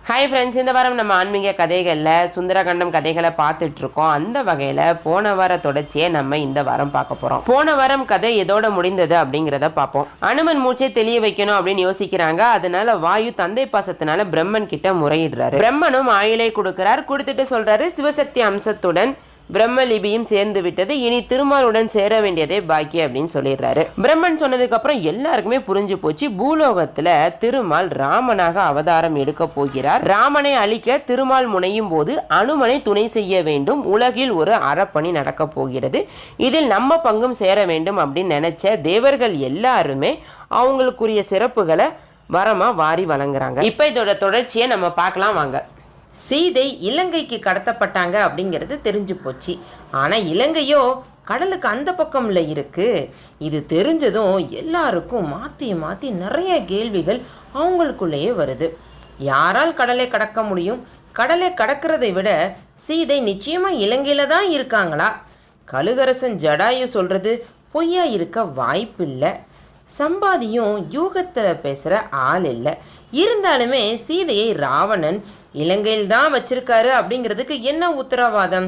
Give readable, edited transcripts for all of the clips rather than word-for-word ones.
Hi friends, இந்த வாரம் நம்ம ஆன்மீக கதைகளில் சுந்தரகாண்டம் கதைகளை பார்த்துட்டு இருக்கோம். அந்த வகையில் போன வார தொடர்ச்சியை நம்ம இந்த வாரம் பார்க்க போகிறோம். போன வாரம் கதை எதோட முடிந்தது அப்படிங்கிறத பார்ப்போம். அனுமன் மூச்சை தெளிய வைக்கணும் அப்படின்னு யோசிக்கிறாங்க. அதனால வாயு தந்தை பாசத்தினால பிரம்மன் கிட்ட முறையிடுறாரு. பிரம்மனும் ஆயுளை கொடுக்கிறார். கொடுத்துட்டு சொல்றாரு, சிவசக்தி அம்சத்துடன் பிரம்மலிபியும் சேர்ந்து விட்டது, இனி திருமாலுடன் சேர வேண்டியதே பாக்கி அப்படின்னு சொல்லிடுறாரு. பிரம்மன் சொன்னதுக்கு அப்புறம் எல்லாருக்குமே புரிஞ்சு போச்சு. பூலோகத்துல திருமால் ராமனாக அவதாரம் எடுக்க போகிறார். ராமனை அழிக்க திருமால் முனையும் போது அனுமனை துணை செய்ய வேண்டும். உலகில் ஒரு அறப்பணி நடக்க போகிறது. இதில் நம்ம பங்கும் சேர வேண்டும் அப்படின்னு நினைச்ச தேவர்கள் எல்லாருமே அவங்களுக்குரிய சிறப்புகளை வரமா வாரி வழங்குறாங்க. இப்ப இதோட தொடர்ச்சியை நம்ம பார்க்கலாம் வாங்க. சீதை இலங்கைக்கு கடத்தப்பட்டாங்க அப்படிங்கிறது தெரிஞ்சு போச்சு. ஆனால் இலங்கையோ கடலுக்கு அந்த பக்கம்ல இருக்கு. இது தெரிஞ்சதும் எல்லாருக்கும் மாற்றி மாற்றி நிறைய கேள்விகள் அவங்களுக்குள்ளேயே வருது. யாரால் கடலை கடக்க முடியும்? கடலை கடக்கிறதை விட சீதை நிச்சயமாக இலங்கையில் தான் இருக்காங்களா? கழுகரசன் ஜடாயு சொல்கிறது பொய்யா இருக்க வாய்ப்பில்லை. சம்பாதியும் யூகத்தில் பேசுகிற ஆள் இல்லை. இருந்தாலுமே சீதையை ராவணன் இலங்கையில் தான் வச்சிருக்காரு அப்படிங்கிறதுக்கு என்ன உத்தரவாதம்?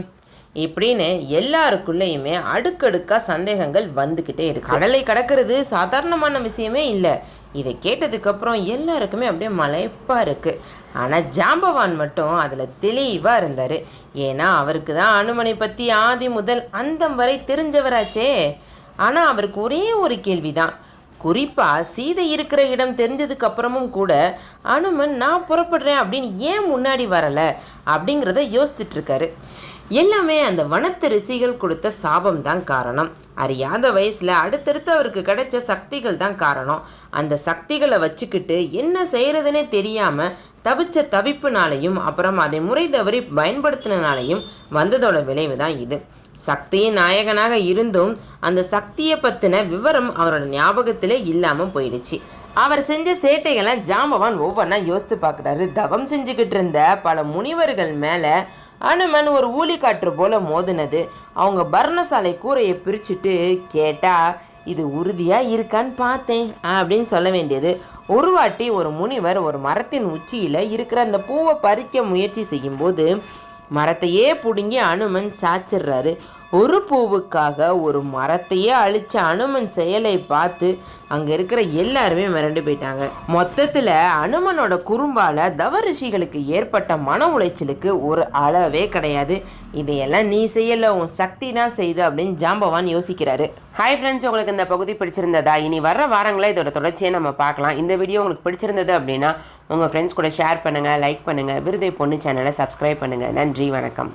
இப்படின்னு எல்லாருக்குள்ளேயுமே அடுக்கடுக்காக சந்தேகங்கள் வந்துக்கிட்டே இருக்கு. கடலை கடக்கிறது சாதாரணமான விஷயமே இல்லை. இதை கேட்டதுக்கப்புறம் எல்லாருக்குமே அப்படியே மலைப்பாக இருக்குது. ஆனால் ஜாம்பவான் மட்டும் அதில் தெளிவாக இருந்தார். ஏன்னா அவருக்கு தான் அனுமனை பற்றி ஆதி முதல் அந்தம் வரை தெரிஞ்சவராச்சே. ஆனால் அவருக்கு ஒரே ஒரு கேள்வி தான். குறிப்பாக சீதை இருக்கிற இடம் தெரிஞ்சதுக்கு அப்புறமும் கூட அனுமன் நான் புறப்படுறேன் அப்படின்னு ஏன் முன்னாடி வரலை அப்படிங்கிறத யோசிச்சுட்டு இருக்காரு. எல்லாமே அந்த வனத்து ரிஷிகள் கொடுத்த சாபம் தான் காரணம். அறியாத வயசில் அடுத்தடுத்து அவருக்கு கிடைச்ச சக்திகள் தான் காரணம். அந்த சக்திகளை வச்சுக்கிட்டு என்ன செய்கிறதுனே தெரியாமல் தவிச்ச தவிப்புனாலையும் அப்புறம் அதை முறை தவறி பயன்படுத்தினாலையும் வந்ததோட விளைவு தான் இது. சக்தியின் நாயகனாக இருந்தும் அந்த சக்தியை பற்றின விவரம் அவரோட ஞாபகத்திலே இல்லாமல் போயிடுச்சு. அவர் செஞ்ச சேட்டைகளை ஜாம்பவான் ஒவ்வொன்றா யோசித்து பார்க்குறாரு. தவம் செஞ்சுக்கிட்டு இருந்த பல முனிவர்கள் மேலே அனுமன் ஒரு ஊழி காற்று போல மோதினது. அவங்க பர்ணசாலை கூரையை பிரிச்சுட்டு கேட்டால் இது உறுதியாக இருக்கான்னு பார்த்தேன் அப்படின்னு சொல்ல வேண்டியது. ஒரு வாட்டி ஒரு முனிவர் ஒரு மரத்தின் உச்சியில் இருக்கிற அந்த பூவை பறிக்க முயற்சி செய்யும்போது மரத்தையே பிடுங்கி அனுமன் சாச்சிடுறாரு. ஒரு பூவுக்காக ஒரு மரத்தையே அழிச்ச அனுமன் செயலை பார்த்து அங்கே இருக்கிற எல்லாருமே மிரண்டு போயிட்டாங்க. மொத்தத்தில் அனுமனோட குறும்பால் தவரிஷிகளுக்கு ஏற்பட்ட மன உளைச்சலுக்கு ஒரு அளவே கிடையாது. இதையெல்லாம் நீ செய்யலை, உன் சக்தி தான் செய்து அப்படின்னு ஜாம்பவான் யோசிக்கிறாரு. ஹாய் ஃப்ரெண்ட்ஸ், உங்களுக்கு இந்த பகுதி பிடிச்சிருந்ததா? இனி வர வாரங்களில் இதோட தொடர்ச்சியை நம்ம பார்க்கலாம். இந்த வீடியோ உங்களுக்கு பிடிச்சிருந்தது அப்படின்னா உங்கள் ஃப்ரெண்ட்ஸ் கூட ஷேர் பண்ணுங்கள், லைக் பண்ணுங்கள். விருதை பொண்ணு சேனலை சப்ஸ்கிரைப் பண்ணுங்கள். நன்றி, வணக்கம்.